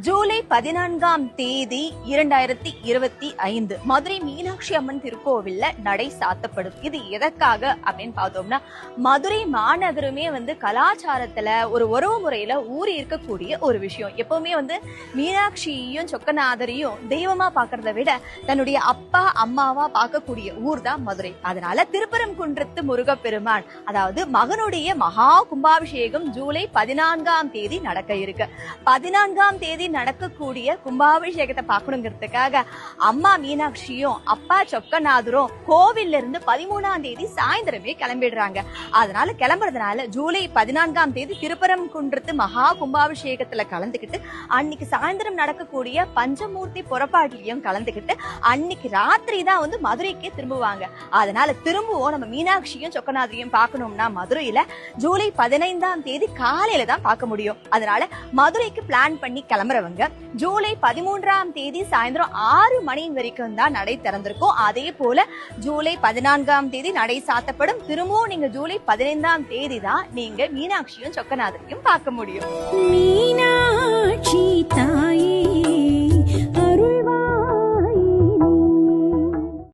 ஜூலை 14ஆம் தேதி 2025 மதுரை மீனாட்சி அம்மன் திருக்கோவில்ல நடை சாத்தப்படும். இது எதற்காக அப்படின்னு பார்த்தோம்னா, மதுரை மாநகருமே கலாச்சாரத்துல ஒரு உறவு முறையில ஊறி இருக்கக்கூடிய ஒரு விஷயம். எப்பவுமே மீனாட்சியையும் சொக்கநாதரையும் தெய்வமா பாக்குறத விட தன்னுடைய அப்பா அம்மாவா பார்க்கக்கூடிய ஊர் தான் மதுரை. அதனால திருப்பரங்குன்றத்து முருகப்பெருமான், அதாவது மகனுடைய மகா கும்பாபிஷேகம் ஜூலை 14ஆம் தேதி நடக்க இருக்கு. 14ஆம் தேதி நடக்கக்கூடிய கும்பாபிஷேகத்தை பார்க்கணுங்கிறதுக்காக அம்மா மீனாட்சியும் அப்பா சொக்கநாதரும் கோவில்ல இருந்து 13ஆம் தேதி சாயந்தரமே கிளம்பிடுறாங்க. அதனால கிளம்புறதுனால ஜூலை 14ஆம் தேதி திருப்பரங்குன்றத்து மகா கும்பாபிஷேகத்துல கலந்துக்கிட்டு அன்னைக்கு சாயந்தரம் நடக்கக்கூடிய பஞ்சமூர்த்தி புறப்பாட்டிலையும் கலந்துக்கிட்டு அன்னைக்கு ராத்திரி தான் மதுரைக்கே திரும்புவாங்க. அதனால திரும்பவும் நம்ம மீனாட்சியும் சொக்கநாதரையும் பார்க்கணும்னா மதுரையில ஜூலை 15ஆம் தேதி காலையில தான் பார்க்க முடியும். அதனால மதுரைக்கு பிளான் பண்ணி கிளம்புறவங்க ஜூலை 13ஆம் தேதி சாயந்தரம் 6 மணி வரைக்கும் தான் நடை திறந்திருக்கும். அதே போல ஜூலை 14ஆம் தேதி நடை சாத்தப்படும். திரும்பவும் நீங்க ஜூலை 15ஆம் தேதி தான் நீங்க மீனாட்சியும் சொக்கநாதரையும் பார்க்க முடியும். மீனாட்சி